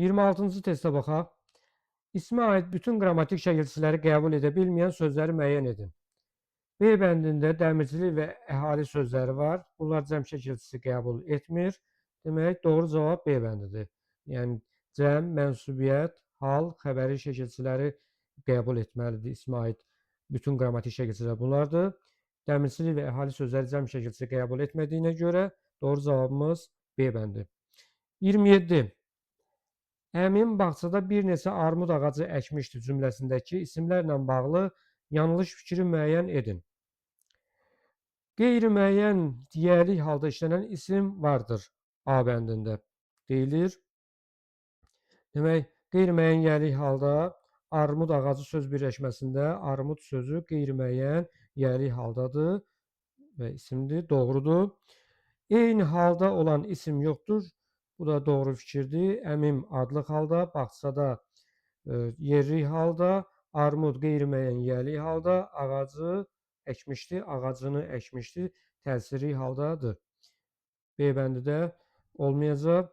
26-cı testə baxaq. İsmə aid bütün qrammatik şəkilçiləri qəbul edə bilməyən sözləri müəyyən edin. B bəndində dəmirçilik və əhali sözləri var. Bunlar cəm şəkilçisi qəbul etmir. Demək, doğru cavab B bəndidir. Yəni, cəm, mənsubiyyət, hal, xəbəri şəkilçiləri qəbul etməlidir. İsmə aid bütün qrammatik şəkilçilər bunlardır. Dəmirçilik və əhali sözləri cəm şəkilçisi qəbul etmədiyinə görə doğru cavabımız B bəndi. 27. Əmim bağçada bir neçə armud ağacı əkmişdi cümləsindəki isimlərlə bağlı yanlış fikri müəyyən edin. Qeyri-müəyyən diyərlik halda işlənən isim vardır A bəndində deyilir. Demək, qeyri-müəyyən diyərlik halda armud ağacı söz birləşməsində armud sözü qeyri-müəyyən diyərlik haldadır və isimdir, doğrudur. Eyni halda olan isim yoxdur. Bu da doğru fikirdir. Əmim adlıq halda, bağçada yerlik halda, armud qeyri-müəyyən yerlik halda, ağacı əkmişdi, ağacını əkmişdi, təsirli haldadır. B bəndi də olmayacaq.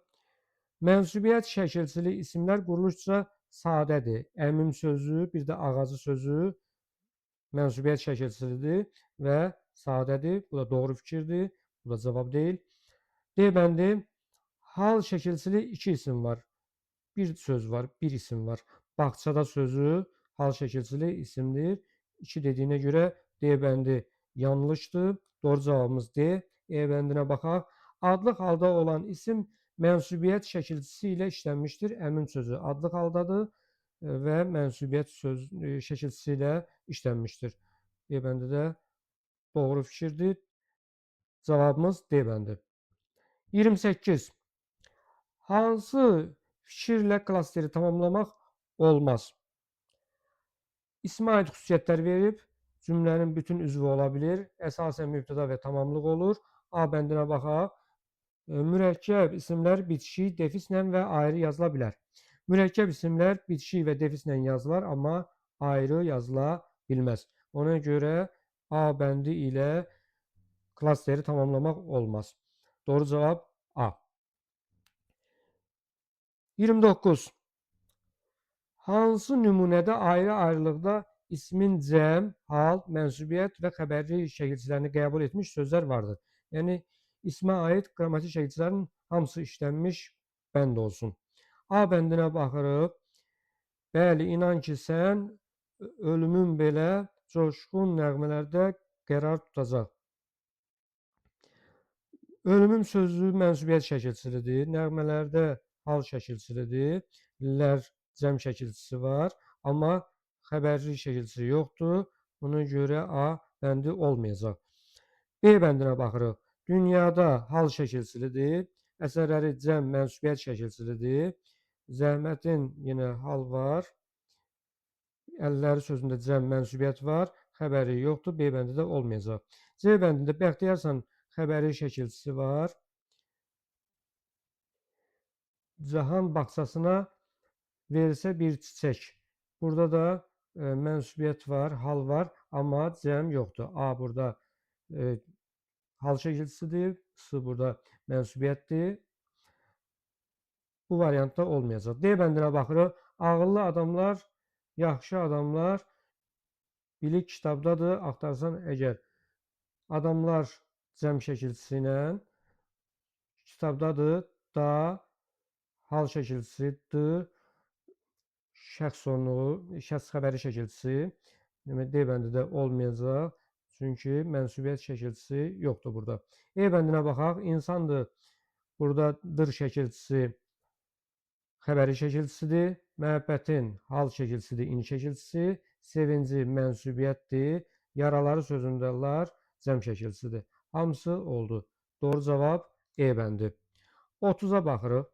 Mənsubiyyət şəkilçili isimlər quruluşca sadədir. Əmim sözü, bir də ağacı sözü mənsubiyyət şəkilçilidir və sadədir. Bu da doğru fikirdir. Bu da cavab deyil. D bəndi. Hal şəkilçili iki isim var. Bir söz var, bir isim var. Bağçada sözü hal şəkilçili isimdir. 2 dediyinə görə D bəndi yanlışdır. Doğru cavabımız D. E bəndinə baxaq. Adlıq halda olan isim mənsubiyyət şəkilçisi ilə işlənmişdir. Əmim sözü adlıq haldadır və mənsubiyyət şəkilçisi ilə işlənmişdir. E bəndi də doğru fikirdir. Cavabımız D bəndi. 28. Hansı fikirlə klasteri tamamlamaq olmaz? İsmə aid xüsusiyyətlər verib, cümlənin bütün üzvü ola bilir, əsasən mübtəda və tamamlıq olur. A bəndinə baxaq. Mürəkkəb isimlər bitişik, defislə və ayrı yazıla bilər. Mürəkkəb isimlər bitişik və defislə yazılar, amma ayrı yazıla bilməz. Ona görə A bəndi ilə klasteri tamamlamaq olmaz. Doğru cavab A. 29. Hansı nümunədə ayrı-ayrılıqda ismin cəm, hal, mənsubiyyət və xəbərli şəkilçilərini qəbul etmiş sözlər vardır? Yəni, ismə aid qrammatik şəkilçilərin hamısı işlənmiş bənd olsun. A bəndinə baxırıq. Bəli, inan ki, sən ölümün belə coşqun nəğmələrdə qərar tutacaq. Ölümüm sözü mənsubiyyət şəkilçilidir. Nəğmələrdə hal şəkilçilidir. Lər cəm şəkilçisi var, amma xəbərli şəkilçisi yoxdur. Buna görə A bəndi olmayacaq. B bəndinə baxırıq. Dünyada hal şəkilçilidir. Əsərləri cəm mənsubiyyət şəkilçilidir. Zəhmətin yenə hal var. Əlləri sözündə cəm mənsubiyyət var. Xəbəri yoxdur. B bəndi də olmayacaq. C bəndində bəxtiyarsan xəbəri şəkilçisi var. Cahan bağçasına verilsə bir çiçək. Burada da mənsubiyyət var, hal var, amma cəm yoxdur. A burada hal şəkilçisidir, S burada mənsubiyyətdir. Bu variantda olmayacaq. D bəndinə baxırıq. Ağıllı adamlar, yaxşı adamlar bilik kitabdadır. Axtarsan əgər adamlar cəm şəkilçisi ilə kitabdadır, da hal şəkilçisi, D şəxs sonluğu, şəxs xəbəri şəkilçisi. Demək, D bəndi də olmayacaq. Çünki mənsubiyyət şəkilçisi yoxdur burada. E bəndinə baxaq. İnsandır. Burada dır şəkilçisi xəbəri şəkilçisidir. Məhəbbətin hal şəkilçisidir, in şəkilçisi. Sevinci mənsubiyyətdir. Yaraları sözündə lar cəm şəkilçisidir. Hamısı oldu. Doğru cavab E bəndi. 30-a baxırıq.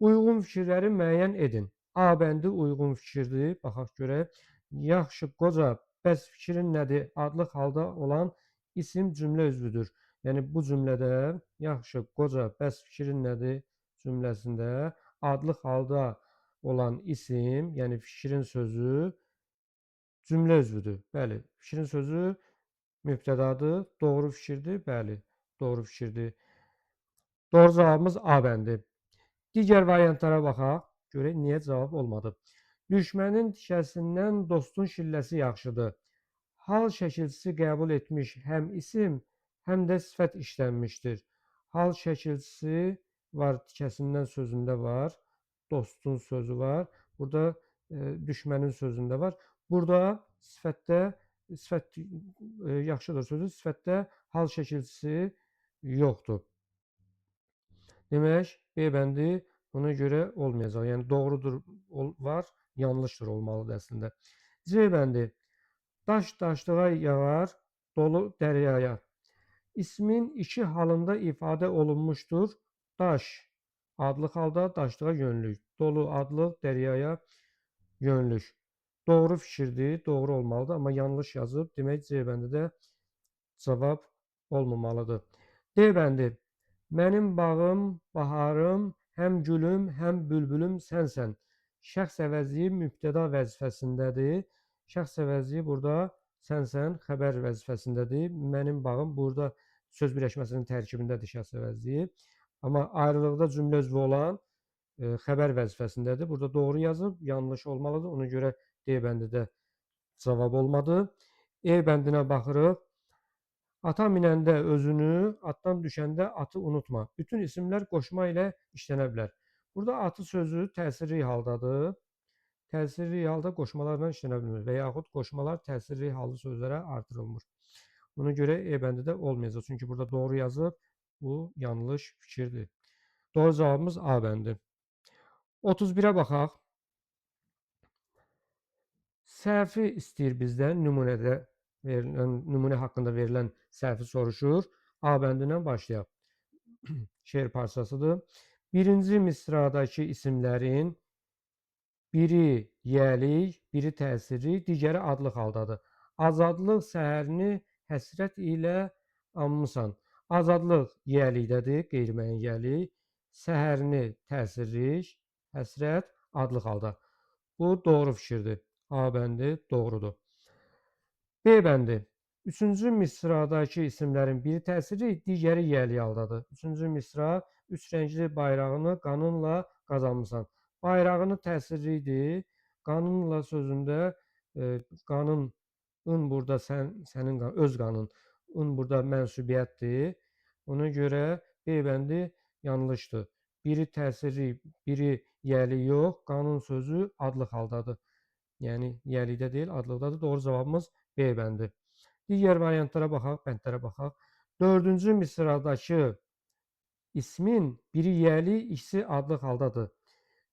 Uyğun fikirləri müəyyən edin. A bəndi uyğun fikirdir. Baxaq görək. Yaxşı, qoca, bəs fikrin nədir? Adlıq halda olan isim cümlə üzvüdür. Yəni, bu cümlədə yaxşı, qoca, bəs fikrin nədir cümləsində adlıq halda olan isim, yəni fikrin sözü cümlə üzvüdür. Bəli, fikrin sözü mübtədadır. Doğru fikirdir. Bəli, doğru fikirdir. Doğru cavabımız A bəndi. Digər variantlara baxaq. Görək niyə cavab olmadı? Düşmənin tikəsindən dostun şilləsi yaxşıdır. Hal şəkilçisi qəbul etmiş həm isim, həm də sifət işlənmişdir. Hal şəkilçisi var, tikəsindən sözündə var, dostun sözü var. Burada düşmənin sözündə var. Burada sifətdə sifət yaxşıdır sözü, sifətdə hal şəkilçisi yoxdur. Demək, B bəndi buna görə olmayacaq. Yəni doğrudur var, yanlışdır olmalıdır əslində. C bəndi. Daş daşlığa yağar, dolu dəryaya. İsmin iki halında ifadə olunmuşdur. Daş adlı halda daşlığa yönlük. Dolu adlı dəryaya yönlük. Doğru fikirdir, doğru olmalıdır, amma yanlış yazıb. Demək, C bəndi də cavab olmamalıdır. D bəndi. Mənim bağım, baharım, həm gülüm, həm bülbülüm sənsən. Şəxs əvəzliyi mübtəda vəzifəsindədir. Şəxs əvəzliyi burada sənsən xəbər vəzifəsindədir. Mənim bağım burada söz birləşməsinin tərkibindədir şəxs əvəzliyi. Amma ayrılıqda cümlə üzvü olan xəbər vəzifəsindədir. Burada doğru yazıb, yanlış olmalıdır. Ona görə D bəndi də cavab olmadı. E bəndinə baxırıq. Ata minəndə özünü, atdan düşəndə atı unutma. Bütün isimlər qoşma ilə işlənə bilər. Burada atı sözü təsirli haldadır. Təsirli halda qoşmalarla işlənə bilmir və yaxud qoşmalar təsirli hallı sözlərə artırılmır. Ona görə E bəndi də olmayacaq. Çünki burada doğru yazıb, bu yanlış fikirdir. Doğru cavabımız A bəndi. 31-ə baxaq. Səhvi istəyir bizdən nümunədə nümunə haqqında verilən səhvi soruşur. A bəndindən başlayaq. Şeir parçasıdır. Birinci misradakı isimlərin biri yəlik, biri təsirli, digəri adlıq haldadır. Azadlıq səhərini həsrət ilə anmısan. Azadlıq yəlikdədir, qeyri-müəyyən yəlik. Səhərini təsirli, həsrət adlıq halda. Bu doğru fikirdir. A bəndi doğrudur. B bəndi. Üçüncü misradakı isimlərin biri təsirli, digəri yəli haldadır. Üçüncü misra, üç rəngli bayrağını qanınla qazanmısan. Bayrağını təsirlidir. Qanınla sözündə qanın, ın burada sənin qanın, öz qanın, ın burada mənsubiyyətdir. Ona görə B bəndi yanlışdır. Biri təsirli, biri yəli yox, qanun sözü adlıq haldadır. Yəni yəlikdə deyil, adlıqdadır. Doğru cavabımız B bəndi. Digər variantlara baxaq, bəndlərə baxaq. Dördüncü misradakı ismin biri yəli, ikisi adlıq haldadır.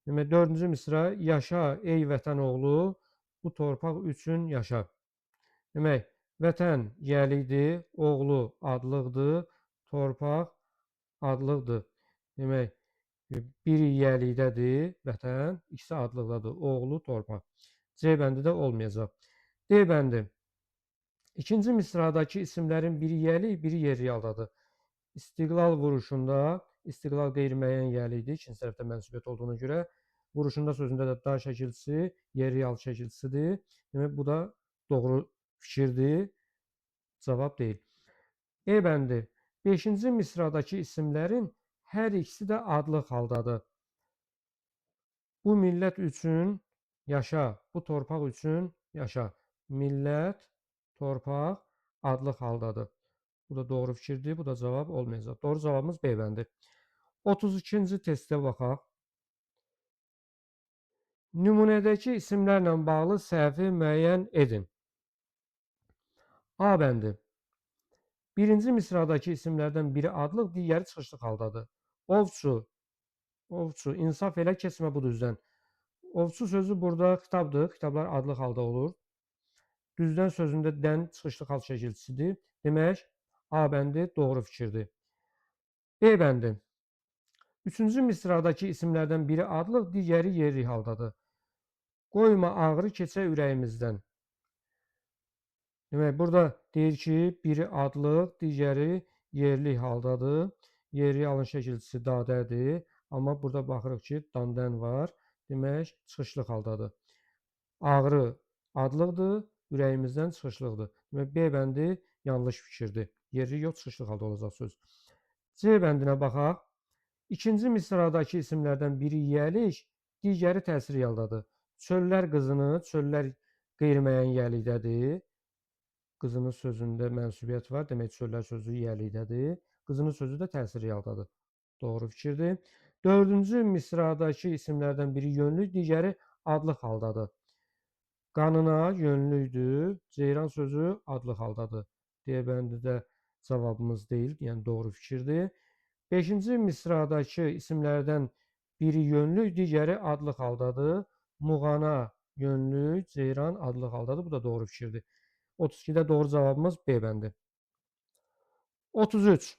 Demək, dördüncü misra yaşa ey vətən oğlu, bu torpaq üçün yaşa. Demək, vətən yəlidir, oğlu adlıqdır, torpaq adlıqdır. Demək, biri yəlikdədir, vətən, ikisi adlıqdadır, oğlu, torpaq. C bəndi də olmayacaq. D bəndi. İkinci misradakı isimlərin biri yəli, biri yerli haldadır. İstiqlal vuruşunda, istiqlal qeyri-müəyyən yəlidir, ikinci tərəfdə mənsubiyyət olduğuna görə. Vuruşunda sözündə də da şəkilçisi, yerli hal şəkilçisidir. Demək, bu da doğru fikirdir. Cavab deyil. E bəndi. Beşinci misradakı isimlərin hər ikisi də adlıq haldadır. Bu millət üçün yaşa, bu torpaq üçün yaşa. Millət, torpaq adlıq haldadır. Bu da doğru fikirdir, bu da cavab olmayacaq. Doğru cavabımız B bəndi. 32-ci testə baxaq. Nümunədəki isimlərlə bağlı səhvi müəyyən edin. A bəndi. Birinci misradakı isimlərdən biri adlıq, digəri çıxışlıq haldadır. Ovçu, ovçu, insaf elə keçmə bu düzdən. Ovçu sözü burada xitabdır. Xitablar adlıq halda olur. Düzdən sözündə dən çıxışlıq hal şəkilçisidir. Demək, A bəndi doğru fikirdir. B bəndi. Üçüncü misradakı isimlərdən biri adlıq, digəri yerli haldadır. Qoyma ağrı keçə ürəyimizdən. Demək, burada deyir ki, biri adlıq, digəri yerli haldadır. Yerli halın şəkilçisi dadədir. Amma burada baxırıq ki, dandən var. Demək, çıxışlıq haldadır. Ağrı adlıqdır, ürəyimizdən çıxışlıqdır. Demək, B bəndi yanlış fikirdir. Yerli yox, çıxışlıq halda olacaq söz. C bəndinə baxaq. İkinci misradakı isimlərdən biri yəlik, digəri təsiri yaldadır. Çöllər qızını, çöllər qeyri-müəyyən yiyəlikdədir. Qızının sözündə mənsubiyyət var, demək çöllər sözü yiyəlikdədir. Qızının sözü də təsiri yaldadır. Doğru fikirdir. Dördüncü misradakı isimlərdən biri yönlü, digəri adlıq haldadır. Qanına yönlüydür, ceyran sözü adlıq haldadır. D bəndidə cavabımız deyil, yəni doğru fikirdir. Beşinci misradakı isimlərdən biri yönlü, digəri adlıq haldadır. Muğana yönlü, ceyran adlıq haldadır. Bu da doğru fikirdir. 32-də doğru cavabımız B bəndi. 33.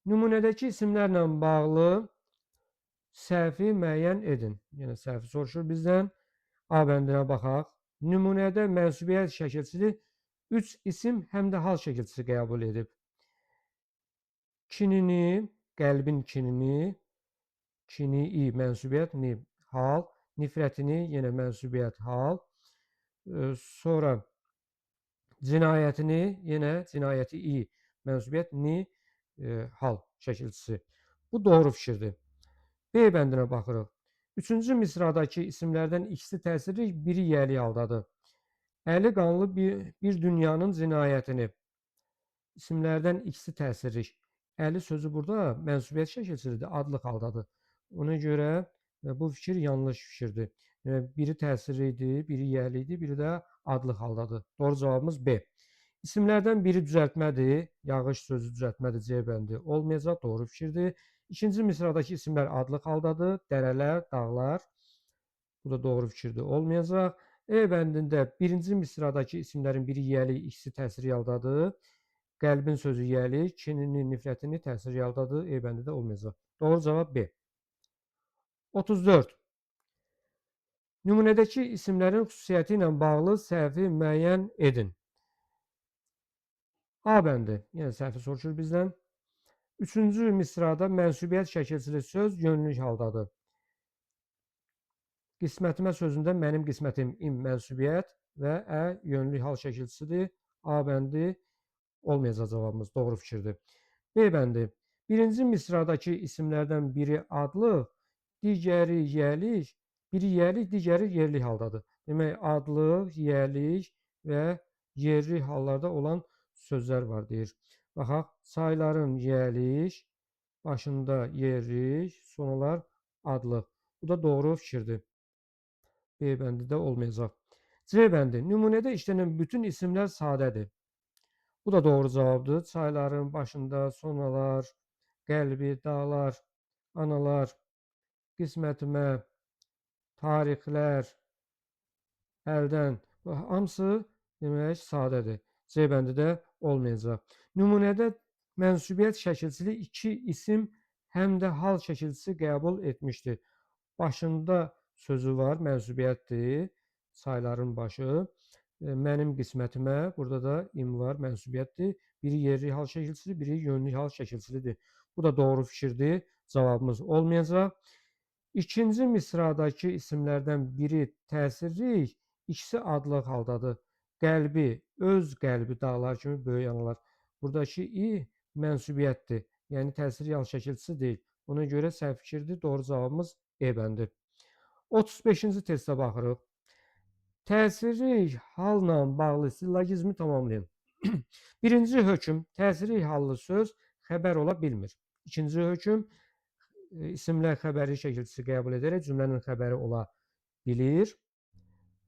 Nümunədəki isimlərlə bağlı səhvi müəyyən edin. Yəni səhvi soruşur bizdən. A bəndinə baxaq. Nümunədə mənsubiyyət şəkilçisi 3 isim həm də hal şəkilçisi qəbul edib. Kinini, qəlbin kinini, kini mənsubiyyət, ni hal, nifrətini yenə mənsubiyyət hal. Sonra cinayətini yenə cinayəti mənsubiyyət ni hal şəkilçisi. Bu doğru fikirdir. B bəndinə baxırıq. Üçüncü misradakı isimlərdən ikisi təsirli, biri yiyəlik haldadır. Əli qanlı bir dünyanın cinayətini. İsimlərdən ikisi təsirli. Əli sözü burada mənsubiyyət şəkilçisidir, adlıq haldadır. Ona görə bu fikir yanlış fikirdir. Biri təsirlidir, biri yiyəlikdir, biri də adlıq haldadır. Doğru cavabımız B. İsimlərdən biri düzəltmədir. Yağış sözü düzəltmədir, C bəndi olmayacaq. Doğru fikirdir. İkinci misradakı isimlər adlıq haldadır. Dərələr, dağlar. Bu da doğru fikirdir, olmayacaq. E bəndində birinci misradakı isimlərin biri yiyəlik, ikisi təsiri haldadır. Qəlbin sözü yiyəlik, kinini, nifrətini təsiri haldadır. E bəndi də olmayacaq. Doğru cavab B. 34. Nümunədəki isimlərin xüsusiyyəti ilə bağlı səhvi müəyyən edin. A bəndi, yəni səhvi soruşur bizdən. Üçüncü misrada mənsubiyyət şəkilçili söz yönlülük haldadır. Qismətimə sözündə mənim qismətim mənsubiyyət və ə yönlülük hal şəkilçisidir. A bəndi olmayacaq cavabımız. Doğru fikirdir. B bəndi. Birinci misradakı isimlərdən biri adlıq, digəri yiyəlik, biri yiyəlik, digəri yerlik haldadır. Demək, adlıq, yiyəlik və yerli hallarda olan sözlər var deyir. Baxaq, çayların yiyəlik, başında yerlik, sonralar adlıq. Bu da doğru fikirdir. B bəndi də olmayacaq. C bəndi. Nümunədə işlənən bütün isimlər sadədir. Bu da doğru cavabdır. Çayların başında sonralar, qəlbi, dağlar, analar, qismətimə, tarixlər, əldən. Hamısı demək sadədir. C bəndi də olmayacaq. Nümunədə mənsubiyyət şəkilçili iki isim həm də hal şəkilçisi qəbul etmişdir. Başında sözü var, mənsubiyyətdir, çayların başı. Mənim qismətimə, burada da im var, mənsubiyyətdir. Biri yerli hal şəkilçisidir, biri yönlü hal şəkilçisidir. Bu da doğru fikirdir. Cavabımız olmayacaq. İkinci misradakı isimlərdən biri təsirli, ikisi adlıq haldadır. Qəlbi, öz qəlbi dağlar kimi böyük analar. Buradakı mənsubiyyətdir. Yəni təsirli hal şəkilçisi deyil. Ona görə səhv fikirdir. Doğru cavabımız E bəndi. 35-ci testə baxırıq. Təsirli halla bağlı sillogizmi tamamlayın. Birinci hökm, təsirli hallı söz xəbər ola bilmir. İkinci hökm, isimlər xəbəri şəkilçisi qəbul edərək cümlənin xəbəri ola bilir.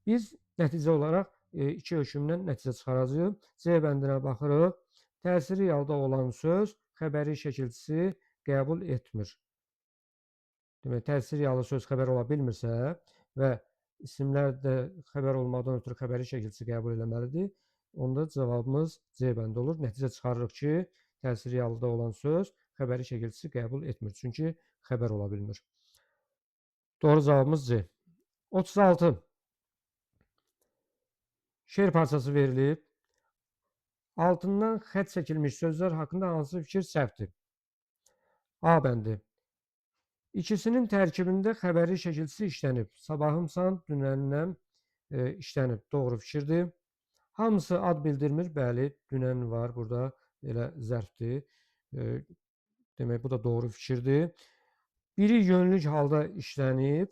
Biz nəticə olaraq iki hökmdən nəticə çıxaracağıq. C bəndinə baxırıq. Təsirli halda olan söz xəbəri şəkilçisi qəbul etmir. Demək, təsirli hallı söz xəbər ola bilmirsə və isimlər də xəbər olmaqdan ötürü xəbəri şəkilçisi qəbul etməlidir. Onda cavabımız C bəndi olur. Nəticə çıxarırıq ki, təsirli halda olan söz xəbəri şəkilçisi qəbul etmir. Çünki xəbər ola bilmir. Doğru cavabımız C. 36. Şeir parçası verilib. Altından xət çəkilmiş sözlər haqqında hansı fikir səhvdir? A bəndi. İkisinin tərkibində xəbəri şəkilçisi işlənib. Sabahımsan, dünəndən işlənib. Doğru fikirdir. Hamısı ad bildirmir. Bəli, dünən var burada. Elə zərfdir. Demək, bu da doğru fikirdir. Biri yönlük halda işlənib.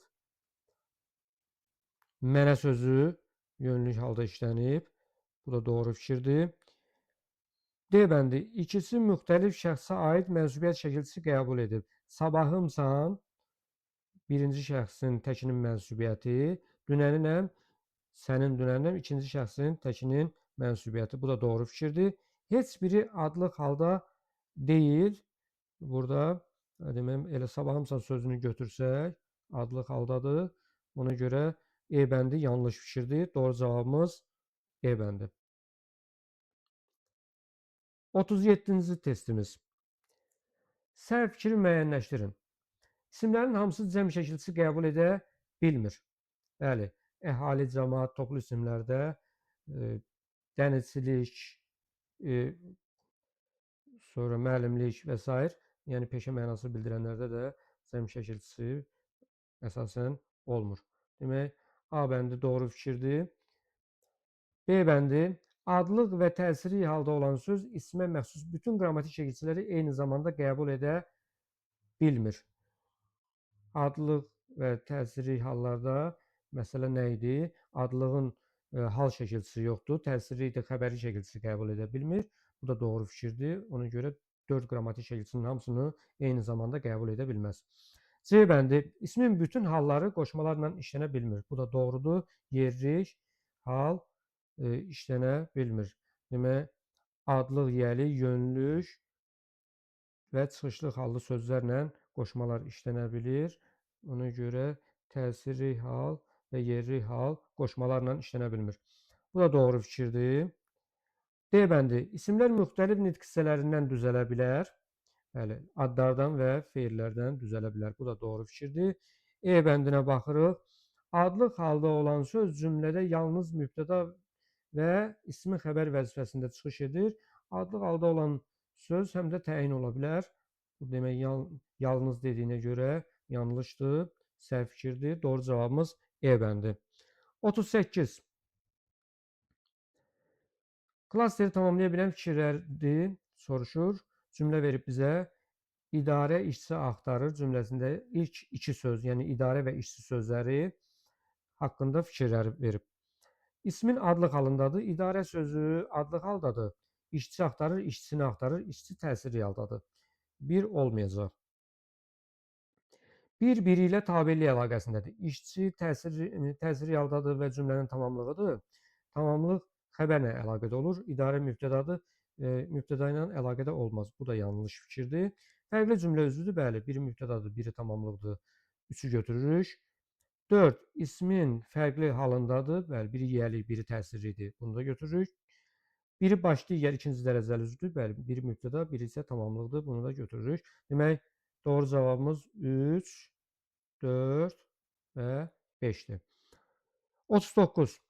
Mənə sözü yönlü halda işlənib. Bu da doğru fikirdir. D bəndi. İkisi müxtəlif şəxsə aid mənsubiyyət şəkilçisi qəbul edib. Sabahımsan birinci şəxsin təkinin mənsubiyyəti, dünəninəm sənin dünəninəm ikinci şəxsin təkinin mənsubiyyəti. Bu da doğru fikirdir. Heç biri adlıq halda deyil. Burada demək elə sabahımsan sözünü götürsək, adlıq haldadır. Ona görə E bəndi yanlış fikirdir. Doğru cavabımız E bəndi. 37-ci testimiz. Səhv fikri müəyyənləşdirin. İsimlərin hamısı cəm şəkilçisi qəbul edə bilmir. Bəli, əhali, cəmaət, toplu isimlərdə dənizçilik, sonra müəllimlik və s. yəni peşə mənası bildirənlərdə də cəm şəkilçisi əsasən olmur. Demək, A bəndi doğru fikirdir. B bəndi. Adlıq və təsiri halda olan söz ismə məxsus bütün qrammatik şəkilçiləri eyni zamanda qəbul edə bilmir. Adlıq və təsiri hallarda məsələ nə idi? Adlığın hal şəkilçisi yoxdur, təsiri də xəbəri şəkilçisi qəbul edə bilmir. Bu da doğru fikirdir. Ona görə 4 qrammatik şəkilçinin hamısını eyni zamanda qəbul edə bilməz. C bəndi. İsmin bütün halları qoşmalarla işlənə bilmir. Bu da doğrudur. Yerlik, hal işlənə bilmir. Demək, adlıq, yəli, yönlük və çıxışlıq hallı sözlərlə qoşmalar işlənə bilir. Ona görə təsiri hal və yerli hal qoşmalarla işlənə bilmir. Bu da doğru fikirdir. D bəndi. İsimlər müxtəlif nitq hissələrindən düzələ bilər. Bəli, adlardan və feillərdən düzələ bilər. Bu da doğru fikirdir. E bəndinə baxırıq. Adlıq halda olan söz cümlədə yalnız mübtəda və ismi xəbər vəzifəsində çıxış edir. Adlıq halda olan söz həm də təyin ola bilər. Bu demək yalnız dediyinə görə yanlışdır, səhv fikirdir. Doğru cavabımız E bəndi. 38. Klasteri tamamlaya bilən fikirlərdir, soruşur. Cümlə verib bizə. İdarə işçi axtarır cümləsində ilk iki söz, yəni idarə və işçi sözləri haqqında fikirlər verib. İsmin adlıq halındadır. İdarə sözü adlıq haldadır. İşçi axtarır, işçini axtarır. İşçi təsiri haldadır. Bir olmayacaq. Bir-biri ilə tabelik əlaqəsindədir. İşçi təsiri haldadır və cümlənin tamamlığıdır. Tamamlıq xəbərlə əlaqədə olur. İdarə mübtədadır. Mübtəda ilə əlaqədə olmaz. Bu da yanlış fikirdir. Fərqli cümlə özüdür. Bəli, biri mübtədadır, biri tamamlıqdır. 3-ü götürürük. 4. İsmin fərqli halındadır. Bəli, biri yiyəli, biri təsirlidir. Bunu da götürürük. Biri baş, digər ikinci dərəcəli üzvdür. Bəli, biri mübtəda, biri isə tamamlıqdır. Bunu da götürürük. Demək, doğru cavabımız 3, 4 və 5-dir. 39.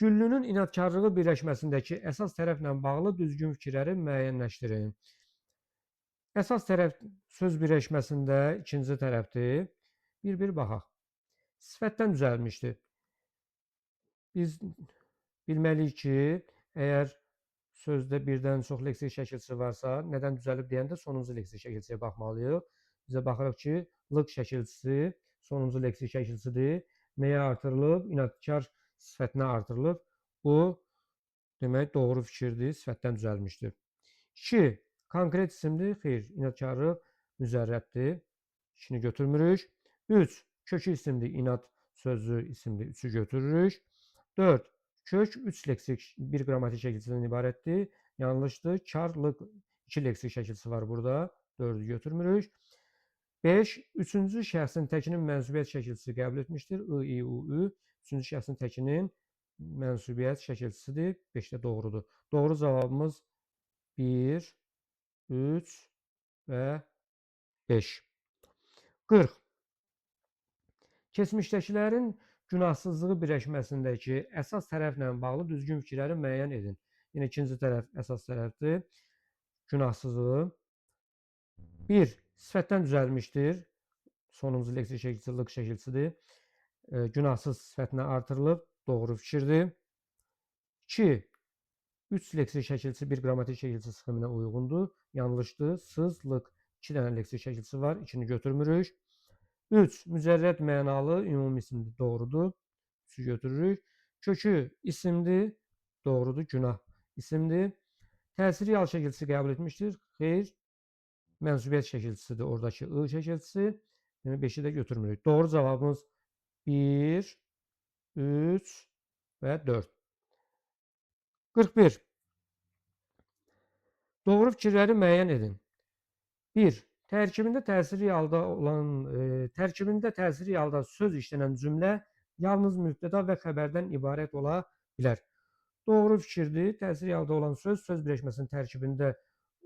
Güllünün inadkarlığı birləşməsindəki əsas tərəflə bağlı düzgün fikirləri müəyyənləşdirin. Əsas tərəf söz birləşməsində ikinci tərəfdir. Bir-bir baxaq. Sifətdən düzəlmişdir. Biz bilməliyik ki, əgər sözdə birdən çox leksik şəkilçisi varsa, nədən düzəlib deyəndə sonuncu leksik şəkilçiyə baxmalıyıq. Bizə baxırıq ki, lıq şəkilçisi sonuncu leksik şəkilçisidir. Nəyə artırılıb? İnadkar sifətinə artırılıb. Bu, demək, doğru fikirdir, sifətdən düzəlmişdir. 2. Konkret isimdir. Xeyr, inadkarlıq müzərrətdir. 2-ni götürmürük. 3. Kökü isimdir. İnad sözü isimdir. 3-ü götürürük. 4. Kök 3 leksik, 1 qrammatik şəkilçisindən ibarətdir. Yanlışdır. Karlıq 2 leksik şəkilçisi var burada. 4-ü götürmürük. 5. Üçüncü şəxsin təkinin mənsubiyyət şəkilçisi qəbul etmişdir. I, I, U, Ü. Üçüncü şəxsin təkinin mənsubiyyət şəkilçisidir. 5-də doğrudur. Doğru cavabımız 1, 3 və 5. 40. Keçmişdəkilərin günahsızlığı birləşməsindəki əsas tərəflə bağlı düzgün fikirləri müəyyən edin. Yenə ikinci tərəf əsas tərəfdir. Günahsızlığı. 1. Sifətdən düzəlmişdir. Sonuncu leksik şəkilçisi lıq şəkilçisidir. Günahsız sifətinə artırılıb. Doğru fikirdir. 2. 3 leksik şəkilçisi 1 qrammatik şəkilçisi sxeminə uyğundur. Yanlışdır. Sız, lıq 2 dənə leksik şəkilçisi var. 2-ni götürmürük. 3. Mücərrəd mənalı ümumi isimdir. Doğrudur. 3'ü götürürük. Kökü isimdir. Doğrudur. Günah isimdir. Təsiri yal şəkilçisi qəbul etmişdir. Xeyr. Mənsubiyyət şəkilçisidir. Oradakı I şəkilçisi. Yəni 5'i də götürmürük. Doğru cavabımız 1, 3 və 4. 41. Doğru fikirləri müəyyən edin. 1. Tərkibində təsiri halda söz işlənən cümlə yalnız mübtəda və xəbərdən ibarət ola bilər. Doğru fikirdir. Təsiri halda olan söz birləşməsinin tərkibində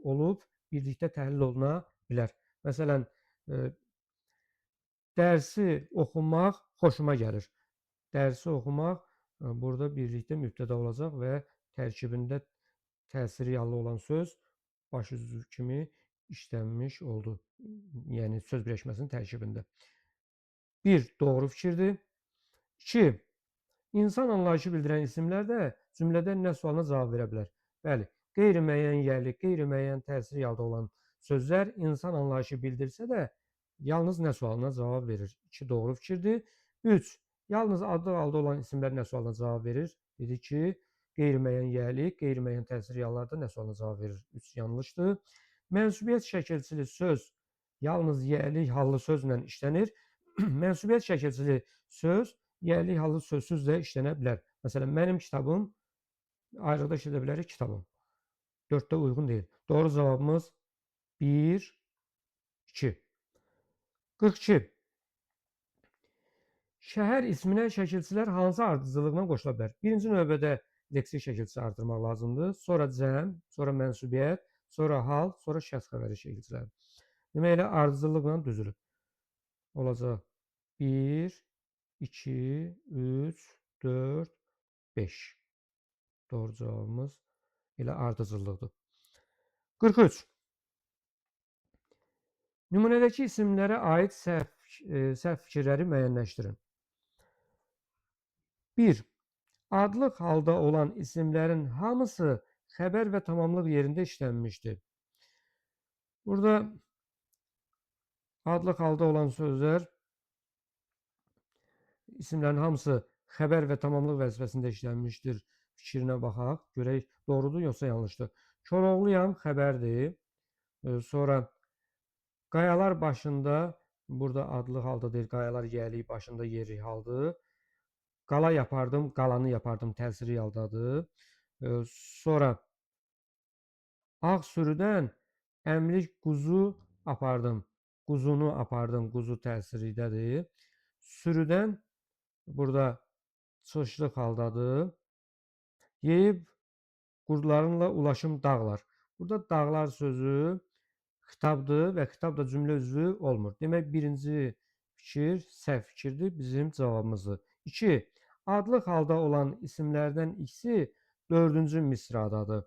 olub birlikdə təhlil oluna bilər. Məsələn, dərsi oxumaq xoşuma gəlir. Dərsi oxumaq burada birlikdə mübtəda olacaq və tərkibində təsiri halda olan söz baş üzvü kimi işlənmiş oldu. Yəni söz birləşməsinin tərkibində. 1. Doğru fikirdir. 2. İnsan anlayışı bildirən isimlər də cümlədə nə sualına cavab verə bilər. Bəli, qeyri-müəyyən yerli, qeyri-müəyyən təsiri halda olan sözlər insan anlayışı bildirsə də yalnız nə sualına cavab verir. 2. Doğru fikirdir. 3. Yalnız adlı halda olan isimlər nə sualına cavab verir? Dedi ki, qeyri-müəyyən yerli, qeyri-müəyyən təsiri hallarda nə sualına cavab verir? 3 yanlışdır. Mənsubiyyət şəkilçili söz yalnız yerlik hallı sözlə işlənir. Mənsubiyyət şəkilçili söz yerlik hallı sözsüz də işlənə bilər. Məsələn, mənim kitabım ayrıqda işlədə bilərik kitabım. 4'də uyğun deyil. Doğru cavabımız 1, 2. 42. Şəhər isminə şəkilçilər hansı ardıcıllıqla qoşula bilər? Birinci növbədə leksik şəkilçisi artırmaq lazımdır. Sonra cəm, sonra mənsubiyyət, sonra hal, sonra şəxs xəbəri şəkilçiləri. Demək elə ardıcıllıqla düzülüb. Olacaq 1, 2, 3, 4, 5. Doğru cavabımız elə ardıcıllıqdır. 43. Nümunədəki isimlərə aid səhv fikirləri müəyyənləşdirin. 1. Adlıq halda olan isimlərin hamısı xəbər və tamamlıq yerində işlənmişdir. Burada adlıq halda olan sözlər isimlərin hamısı xəbər və tamamlıq vəzifəsində işlənmişdir fikrinə baxaq. Görək doğrudur yoxsa yanlışdır. Koroğluyam xəbərdir. Sonra qayalar başında, burada adlı halda deyil, qayalar yerlik başında yerlik haldır. Qala yapardım, qalanı yapardım təsiri haldadır. Sonra ağ sürüdən əmlik quzu apardım. Quzunu apardım, quzu təsiridədir. Sürüdən burada çıxışlıq haldadır. Yeyib qurdlarınla ulaşım dağlar. Burada dağlar sözü xitabdır və xitab da cümlə üzvü olmur. Demək, birinci fikir səhv fikirdir, bizim cavabımızdır. 2. Adlıq halda olan isimlərdən ikisi 4-cü misradadır.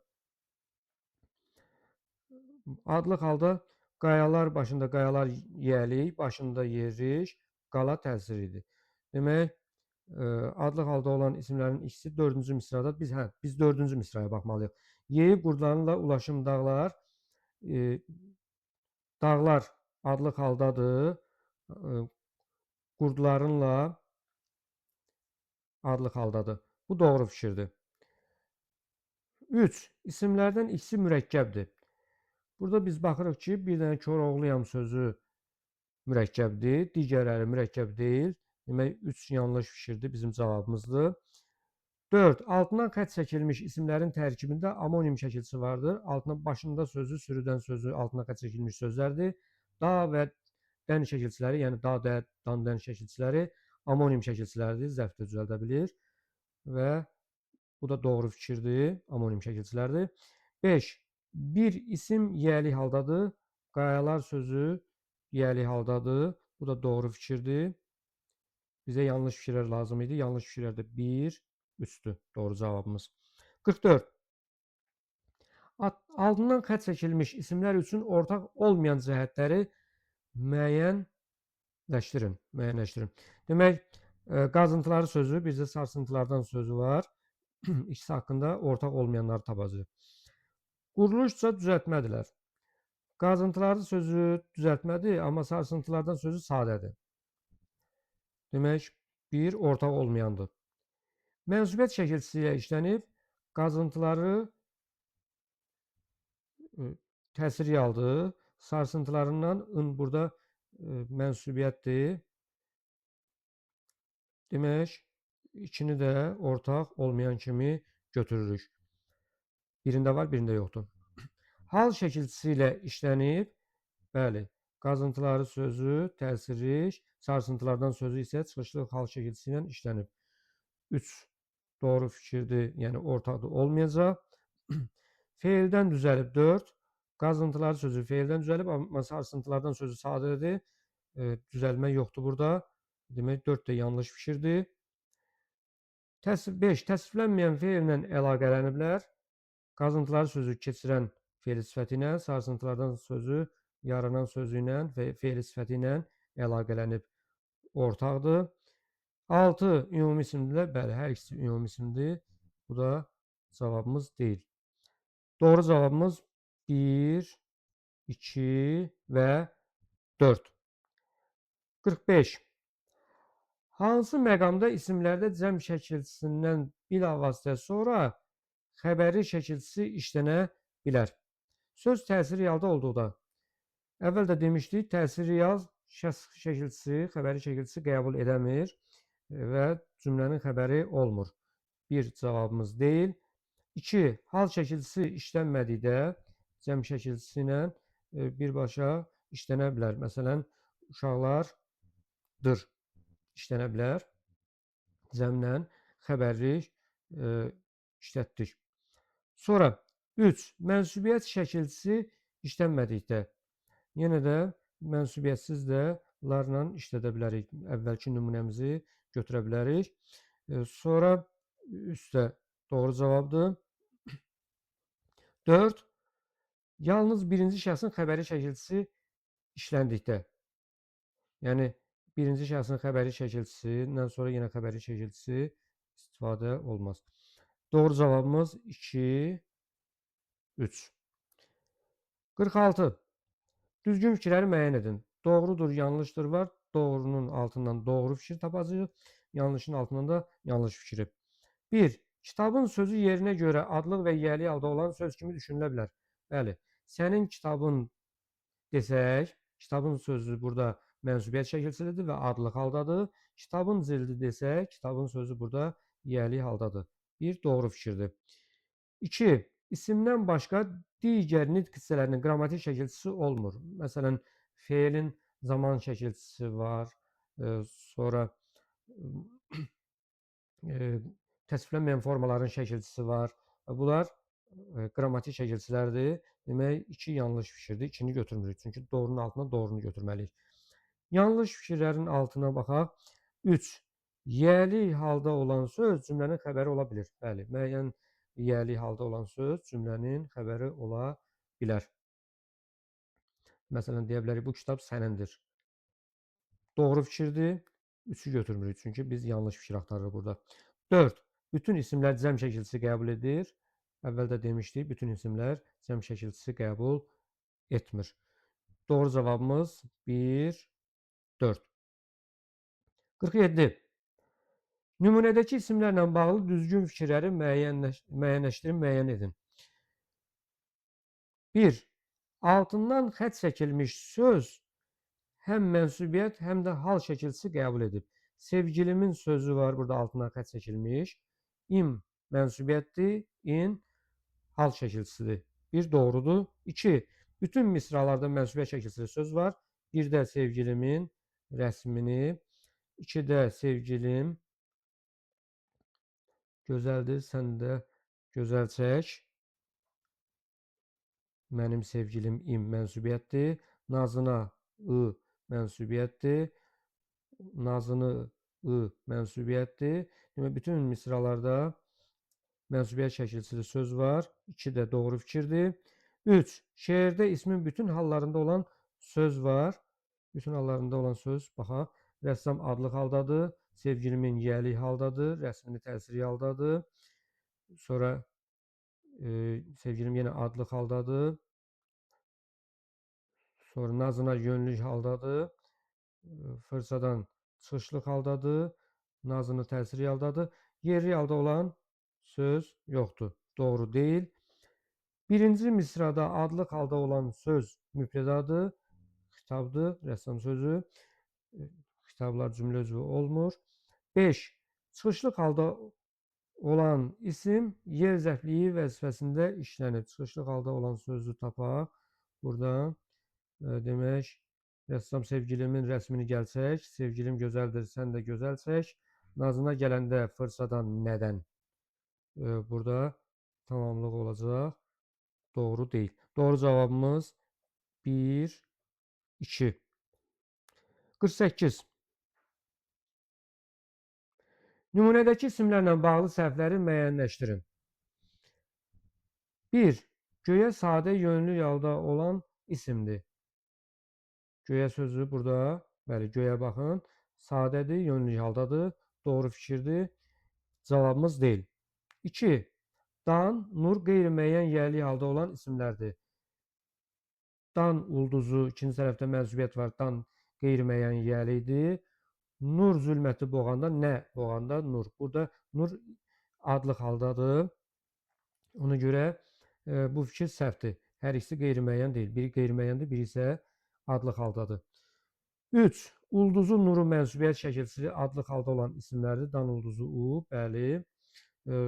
Adlıq halda qayalar başında qayalar yelik, başında yerik, qala təsiridir. Demək, adlıq halda olan isimlərin ikisi 4-cü misrada. Biz 4-cü misraya baxmalıyıq. Yeyib qurdlarınla ulaşım dağlar. Dağlar adlıq haldadır. Qurdlarınla adlıq haldadır. Bu doğru fikirdir. 3. İsimlərdən ikisi mürəkkəbdir. Burada biz baxırıq ki, bir dənə Koroğluyam sözü mürəkkəbdir, digərləri mürəkkəb deyil. Demək, 3 yanlış fikirdir, bizim cavabımızdır. 4. Altından xətt çəkilmiş isimlərin tərkibində amonim şəkilçisi vardır. Altından başında sözü, sürüdən sözü altına xətt çəkilmiş sözlərdir. Da və dən şəkilçiləri, yəni da, də, dan, dən şəkilçiləri amonim şəkilçilərdir, zəfdə düzəldə bilir. Və bu da doğru fikirdir, amonim şəkilçilərdir. 5. Bir isim yiyəlik haldadır. Qayalar sözü yiyəlik haldadır. Bu da doğru fikirdir. Bizə yanlış fikirlər lazım idi. Yanlış fikirlər də 1, 3'tür. Doğru cavabımız. 44. Altından xətt çəkilmiş isimlər üçün ortaq olmayan cəhətləri müəyyənləşdirin. Demək, qazıntıları sözü, bizdə sarsıntılardan sözü var. İkisi haqqında ortaq olmayanları tapacağıq. Quruluşca düzəltmədirlər. Qazıntıları sözü düzəltmədir, amma sarsıntılardan sözü sadədir. Demək, bir ortaq olmayandır. Mənsubiyyət şəkilçisi ilə işlənib, qazıntıları təsiri aldı. Sarsıntılarından burada mənsubiyyətdir. Demək, ikini də ortaq olmayan kimi götürürük. Birində var, birində yoxdur. Hal şəkilçisi ilə işlənib, bəli, qazıntıları sözü, təsiri, sarsıntılardan sözü isə çıxışlı hal şəkilçisi ilə işlənib. 3 doğru fikirdir, yəni ortaqda olmayacaq. Feildən düzəlib 4, qazıntıları sözü feildən düzəlib, amma sarsıntılardan sözü sadədir. Düzəlmə yoxdur burada. Demək, 4 də yanlış fikirdir. 5. Təsviflənməyən feillə əlaqələniblər. Qazıntıları sözü keçirən feil sifəti ilə, sarsıntılardan sözü yaranan sözü ilə və feil sifəti ilə əlaqələnib ortaqdır. 6. Ümumi isimdirlər. Bəli, hər ikisi ümumi isimdir. Bu da cavabımız deyil. Doğru cavabımız 1, 2 və 4. 45. Hansı məqamda isimlərdə cəm şəkilçisindən bilavasitə sonra xəbəri şəkilçisi işlənə bilər? Söz təsiri realda olduqda. Əvvəl də demişdik, təsiri real şəxs şəkilçisi, xəbəri şəkilçisi qəbul edəmir və cümlənin xəbəri olmur. 1 cavabımız deyil. 2. Hal şəkilçisi işlənmədikdə cəm şəkilçisi ilə birbaşa işlənə bilər. Məsələn, uşaqlardır işlənə bilər. Cəmlə xəbərlik işlətdik. Sonra 3. Mənsubiyyət şəkilçisi işlənmədikdə. Yenə də mənsubiyyətsiz də larla işlədə bilərik. Əvvəlki nümunəmizi götürə bilərik. Sonra 3 də doğru cavabdır. 4. Yalnız birinci şəxsin xəbəri şəkilçisi işləndikdə. Yəni, birinci şəxsin xəbəri şəkilçisindən sonra yenə xəbəri şəkilçisi istifadə olmaz. Doğru cavabımız 2, 3. 46. Düzgün fikirləri müəyyən edin. Doğrudur, yanlışdır var. Doğrunun altından doğru fikir tapacağıq. Yanlışın altından da yanlış fikri. 1. Kitabın sözü yerinə görə adlıq və yiyəli halda olan söz kimi düşünülə bilər. Bəli, sənin kitabın desək, kitabın sözü burada mənsubiyyət şəkilçilidir və adlıq haldadır. Kitabın cildi desək, kitabın sözü burada yiyəli haldadır. 1. Doğru fikirdir. 2. İsimdən başqa digər nitq hissələrinin qrammatik şəkilçisi olmur. Məsələn, feilin zaman şəkilçisi var, sonra təsviflənməyən formaların şəkilçisi var. Bunlar qrammatik şəkilçilərdir. Demək, 2 yanlış fikirdir. 2-ni götürmürük. Çünki doğrunun altına doğrunu götürməliyik. Yanlış fikirlərin altına baxaq. 3. Yiyəli halda olan söz cümlənin xəbəri ola bilir. Bəli, müəyyən yiyəli halda olan söz cümlənin xəbəri ola bilər. Məsələn, deyə bilərik, bu kitab sənindir. Doğru fikirdir. 3-ü götürmürük, çünki biz yanlış fikir axtarırıq burada. 4. Bütün isimlər cəm şəkilçisi qəbul edir. Əvvəldə demişdik, bütün isimlər cəm şəkilçisi qəbul etmir. Doğru cavabımız 1, 4. 47. Nümunədəki isimlərlə bağlı düzgün fikirləri müəyyənləşdirin, müəyyən edin. 1. Altından xətt çəkilmiş söz həm mənsubiyyət, həm də hal şəkilçisi qəbul edib. Sevgilimin sözü var, burada altından xətt çəkilmiş. İm mənsubiyyətdir, in hal şəkilçisidir. 1 doğrudur. 2. Bütün misralarda mənsubiyyət şəkilçili söz var. 1-də sevgilimin rəsmini, 2-də sevgilim gözəldir, sən də gözəl çək. Mənim sevgilim im mənsubiyyətdir. Nazına ı mənsubiyyətdir. Nazını ı mənsubiyyətdir. Demək, bütün misralarda mənsubiyyət şəkilçili söz var. 2 də doğru fikirdir. 3. Şeirdə ismin bütün hallarında olan söz var. Bütün hallarında olan söz, baxaq. Rəssam adlıq haldadır. Sevgilimin yiyəlik haldadır. Rəsmini təsiri haldadır. Sonra sevgilim yenə adlıq haldadır. Sonra nazına yönlük haldadır. Fırçadan çıxışlıq haldadır. Nazını təsiri haldadır. Yerli halda olan söz yoxdur. Doğru deyil. Birinci misrada adlıq halda olan söz mübtədadır. Xitabdır, rəssam sözü. Xitablar cümlə üzvü olmur. 5. Çıxışlıq halda olan isim yer zərfliyi vəzifəsində işlənir. Çıxışlıq halda olan sözü tapaq. Buradan demək, rəssam sevgilimin rəsmini gəlsək, sevgilim gözəldir, sən də gözəl çək. Nazına gələndə fırsadan nədən? Burada tamamlıq olacaq. Doğru deyil. Doğru cavabımız 1, 2. 48. Nümunədəki isimlərlə bağlı səhvləri müəyyənləşdirin. 1. Göyə sadə yönlü halda olan isimdir. Göyə sözü burada, bəli, göyə baxın. Sadədir, yönlü haldadır. Doğru fikirdir. Cavabımız deyil. 2. Dan, nur qeyri-müəyyən yiyəli halda olan isimlərdir. Dan ulduzu, ikinci tərəfdə mənsubiyyət var. Dan qeyri-müəyyən yiyəlidir. Nur zülməti boğanda, nə boğanda? Nur. Burada nur adlıq haldadır. Ona görə bu fikir səhvdir. Hər ikisi qeyri-müəyyən deyil. Biri qeyri-müəyyəndir, biri isə adlıq haldadır. 3. Ulduzun nuru mənsubiyyət şəkilçisi adlıq halda olan isimlərdir. Dan ulduzu U, bəli.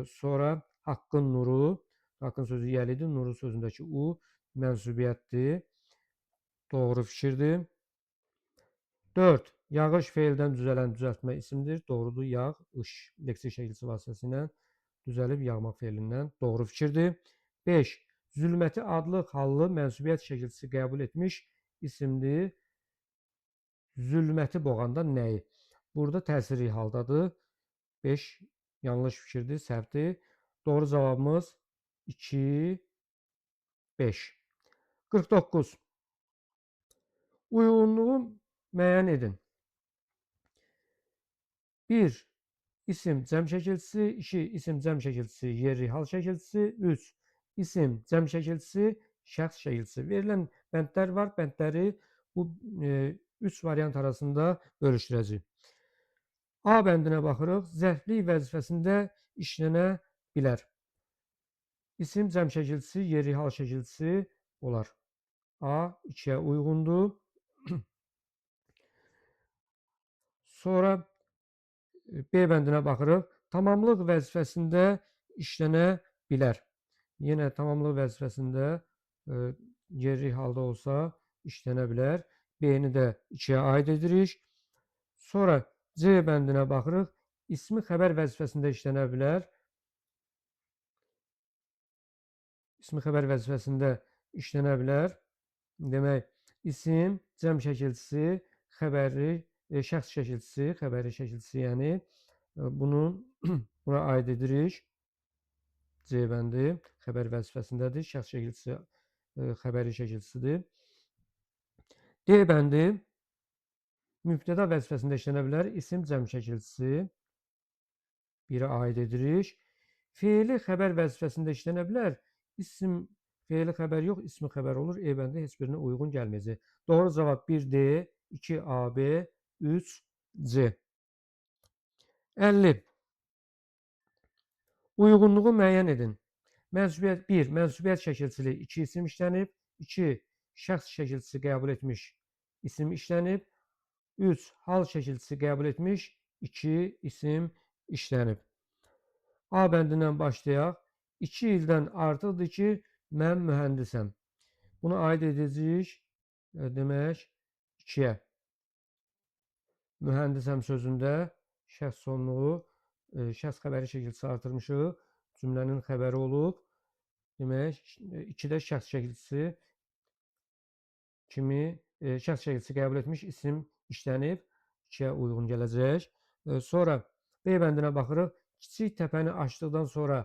Sonra haqqın nuru, haqqın sözü yiyəlidir. Nuru sözündəki U mənsubiyyətdir. Doğru fikirdir. 4. Yağış feildən düzələn düzəltmə isimdir. Doğrudur. Yağış leksik şəkilçisi vasitəsilə düzəlib yağmaq feilindən. Doğru fikirdir. 5. Zülməti adlıq hallı mənsubiyyət şəkilçisi qəbul etmiş isimdir. Zülməti boğanda nəyi? Burada təsiri haldadır. 5. Yanlış fikirdir, səhvdir. Doğru cavabımız 2, 5. 49. Uyğunluğu müəyyən edin. 1. İsim cəm şəkilçisi. 2. İsim cəm şəkilçisi, yerli hal şəkilçisi. 3. İsim cəm şəkilçisi, şəxs şəkilçisi. Verilən bəndlər var. Bəndləri bu 3 variant arasında bölüşdürəcəyik. A bəndinə baxırıq. Zərflik vəzifəsində işlənə bilər. İsim cəm şəkilçisi, yerli hal şəkilçisi olar. A 2-yə uyğundur. Sonra B bəndinə baxırıq. Tamamlıq vəzifəsində işlənə bilər. Yenə tamamlıq vəzifəsində yerli halda olsa işlənə bilər. B-ni də 2-yə aid edirik. Sonra C bəndinə baxırıq. İsmi xəbər vəzifəsində işlənə bilər. İsmi xəbər vəzifəsində işlənə bilər. Demək, isim, cəm şəkilçisi, xəbəri, şəxs şəkilçisi, xəbəri şəkilçisi, yəni buna aid edirik. C bəndi xəbər vəzifəsindədir. Şəxs şəkilçisi xəbəri şəkilçisidir. D bəndi mübtəda vəzifəsində işlənə bilər. İsim cəm şəkilçisi 1-ə aid edirik. Feili xəbər vəzifəsində işlənə bilər. İsim feili xəbər yox, ismi xəbər olur. E bəndi heç birinə uyğun gəlməyəcək. Doğru cavab 1D, 2AB, 3C. 50. Uyğunluğu müəyyən edin. Mənsubiyyət 1. Mənsubiyyət şəkilçili 2 isim işlənib. 2. Şəxs şəkilçisi qəbul etmiş isim işlənib. 3. Hal şəkilçisi qəbul etmiş 2 isim işlənib. A bəndindən başlayaq. 2 ildən artıqdır ki, mən mühəndisəm. Bunu aid edəcəyik, demək, 2-yə. Mühəndisəm sözündə şəxs sonluğu, şəxs xəbəri şəkilçisi artırmışıq. Cümlənin xəbəri olub. Demək, 2-də şəxs şəkilçisi kimi şəxs şəkilçisi qəbul etmiş isim işlənib. 2-yə uyğun gələcək. Sonra B bəndinə baxırıq. Kiçik təpəni açdıqdan sonra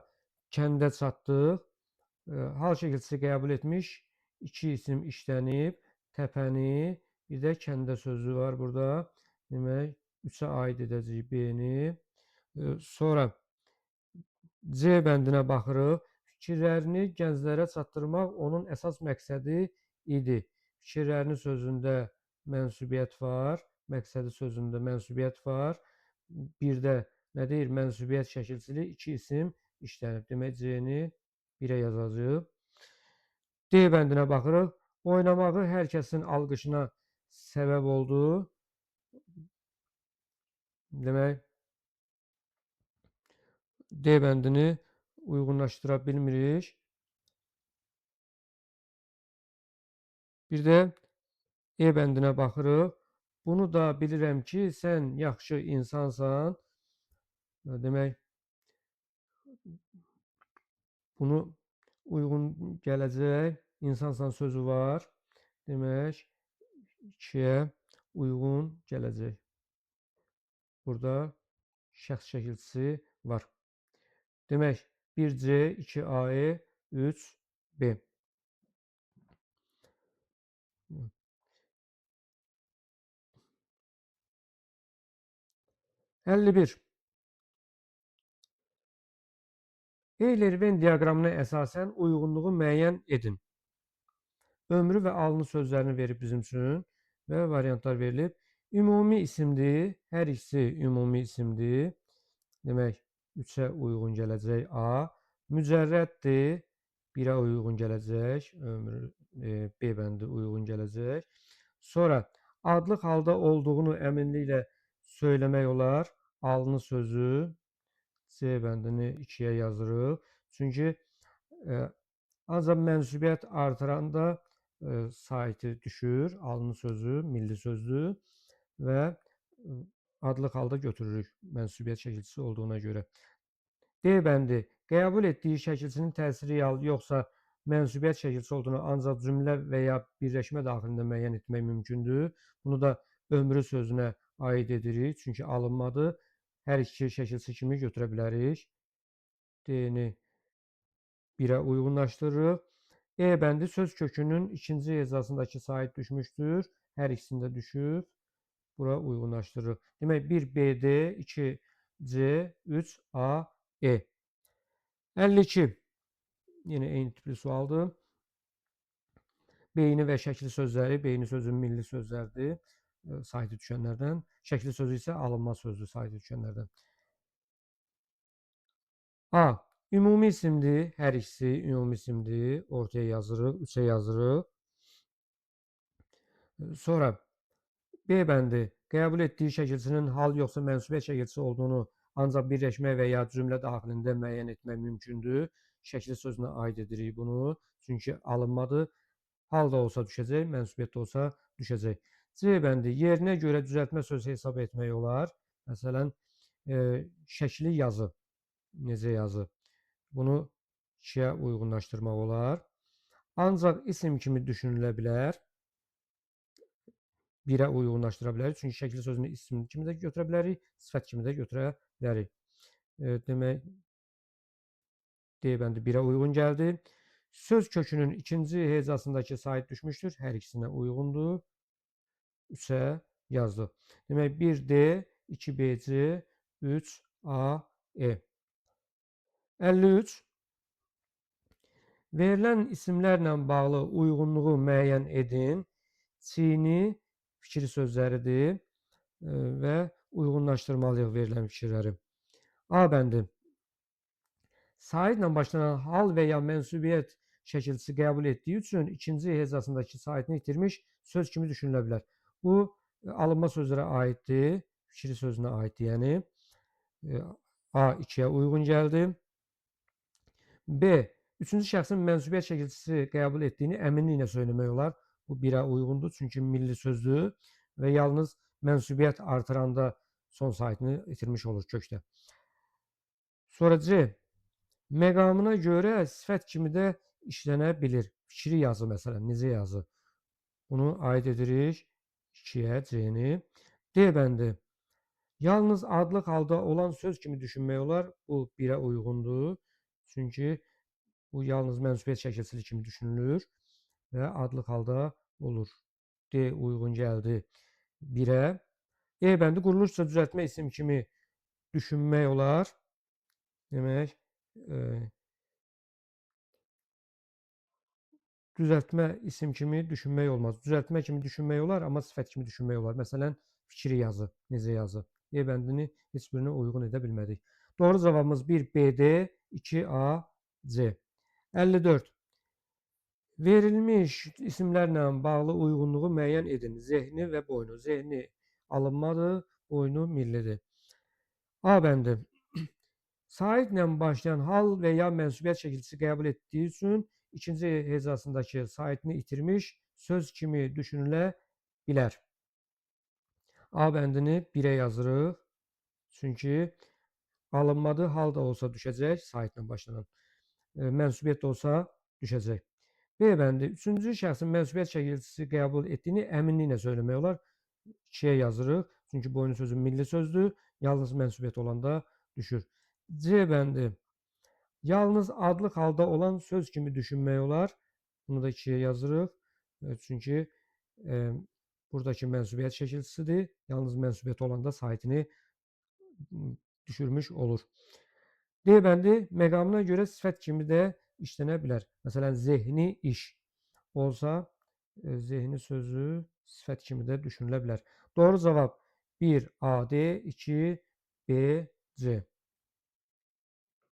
kəndə çatdıq. Hal şəkilçisi qəbul etmiş 2 isim işlənib. Təpəni, bir də kəndə sözü var burada. Demək, 3-ə aid edəcəyik B-ni. Sonra C bəndinə baxırıq. Fikirlərini gənclərə çatdırmaq onun əsas məqsədi idi. Fikirlərini sözündə mənsubiyyət var. məqsədi sözündə mənsubiyyət var. Bir də nə deyir? Mənsubiyyət şəkilçili iki isim işlənib. Demək, C-ni 1-ə yazacağıq. D bəndinə baxırıq. Oynamağı hər kəsin alqışına səbəb oldu. Demək, D bəndini uyğunlaşdıra bilmirik. Bir də E bəndinə baxırıq. Bunu da bilirəm ki, sən yaxşı insansan. Demək, bunu uyğun gələcək. İnsansan sözü var. Demək, 2-yə uyğun gələcək. Burada şəxs şəkilçisi var. Demək, 1C, 2AE, 3B. 51. Eyler-Venn diaqramına əsasən uyğunluğu müəyyən edin. Ömrü və alnı sözlərini verib bizim üçün və variantlar verilib. Ümumi isimdir. Hər ikisi ümumi isimdir. Demək, 3-ə uyğun gələcək A. Mücərrəddir. 1-ə uyğun gələcək. Ömrü B bəndi uyğun gələcək. Sonra adlıq halda olduğunu əminliklə söyləmək olar. Alnı sözü C bəndini 2-yə yazırıq. Çünki ancaq mənsubiyyət artıranda saiti düşür. Alnı sözü, milli sözdür və adlıq halda götürürük mənsubiyyət şəkilçisi olduğuna görə. D bəndi qəbul etdiyi şəkilçinin təsiri real yoxsa mənsubiyyət şəkilçisi olduğunu ancaq cümlə və ya birləşmə daxilində müəyyən etmək mümkündür. Bunu da ömrü sözünə aid edirik. Çünki alınmadı. Hər iki şəkilçi kimi götürə bilərik. D-ni 1-ə uyğunlaşdırırıq. E bəndi söz kökünün ikinci hecasındakı sait düşmüşdür. Hər ikisində düşüb. Bura uyğunlaşdırırıq. Demək, 1BD, 2C, 3AE. 52. Yenə eyni tipli sualdır. Beyni və şəkli sözləri, beyni sözü milli sözlərdir. Saiti düşənlərdən. Şəkli sözü isə alınma sözdür saiti düşənlərdən. A. Ümumi isimdir. Hər ikisi ümumi isimdir. Ortaya yazırıq. 3-ə yazırıq. Sonra B bəndi qəbul etdiyi şəkilçinin hal yoxsa mənsubiyyət şəkilçisi olduğunu ancaq birləşmək və ya cümlə daxilində müəyyən etmək mümkündür. Şəkli sözünə aid edirik bunu. Çünki alınmadı. Hal da olsa düşəcək, mənsubiyyət də olsa düşəcək. C bəndi yerinə görə düzəltmə sözü hesab etmək olar. Məsələn, şəkli yazı. Necə yazı? Bunu 2-yə uyğunlaşdırmaq olar. Ancaq isim kimi düşünülə bilər. 1-ə uyğunlaşdıra bilərik. Çünki şəkli sözünü isim kimi də götürə bilərik, sifət kimi də götürə bilərik. Demək, D bəndi 1-ə uyğun gəldi. Söz kökünün ikinci hecasındakı sait düşmüşdür. Hər ikisinə uyğundur. 3-ə yazdıq. Demək, 1D, 2BC, 3AE. 53. Verilən isimlərlə bağlı uyğunluğu müəyyən edin. Çini fikir sözləridir və uyğunlaşdırmalıyıq verilən fikirləri. A bəndi. Saitlə başlanan hal və ya mənsubiyyət şəkilçisi qəbul etdiyi üçün ikinci hecasındakı saitini itirmiş söz kimi düşünülə bilər. Bu alınma sözlərə aiddir. Fikri sözünə aiddir, yəni. A 2-yə uyğun gəldi. B. Üçüncü şəxsin mənsubiyyət şəkilçisi qəbul etdiyini əminliklə söyləmək olar. Bu 1-ə uyğundur, çünki milli sözdür və yalnız mənsubiyyət artıranda son saitini itirmiş olur kökdə. Sonra C. Məqamına görə sifət kimi də işlənə bilir. Fikri yazı məsələn, necə yazı? Bunu aid edirik 2-yə C-ni. D bəndi. Yalnız adlıq halda olan söz kimi düşünmək olar. Bu 1-ə uyğundur. Çünki bu yalnız mənsubiyyət şəkilçili kimi düşünülür və adlıq halda olur. D uyğun gəldi 1-ə. E bəndi quruluşca düzəltmə isim kimi düşünmək olar. Demək, düzəltmə isim kimi düşünmək olmaz. Düzəltmə kimi düşünmək olar, amma sifət kimi düşünmək olar. Məsələn, fikri yazı, necə yazı. E bəndini heç birinə uyğun edə bilmədik. Doğru cavabımız 1 BD, 2 A, C. 54. Verilmiş isimlərlə bağlı uyğunluğu müəyyən edin. Zehni və boynu. Zehni alınmadır, boynu millidir. A bəndi. Saitlə başlayan hal və ya mənsubiyyət şəkilçisi qəbul etdiyi üçün ikinci hecasındakı saitini itirmiş söz kimi düşünülə bilər. A bəndini 1-ə yazırıq. Çünki alınmadı hal da olsa düşəcək, saitlə başlanan. Mənsubiyyət də olsa düşəcək. B bəndi. Üçüncü şəxsin mənsubiyyət şəkilçisi qəbul etdiyini əminliklə söyləmək olar. 2-yə yazırıq. Çünki boynu sözü milli sözdür. Yalnız mənsubiyyət olanda düşür. C bəndi. Yalnız adlıq halda olan söz kimi düşünmək olar. Bunu da 2-yə yazırıq. Çünki buradakı mənsubiyyət şəkilçisidir. Yalnız mənsubiyyət olanda saitini düşürmüş olur. D bəndi məqamına görə sifət kimi də işlənə bilər. Məsələn, zehni iş olsa, zehni sözü sifət kimi də düşünülə bilər. Doğru cavab 1 AD, 2 B, C.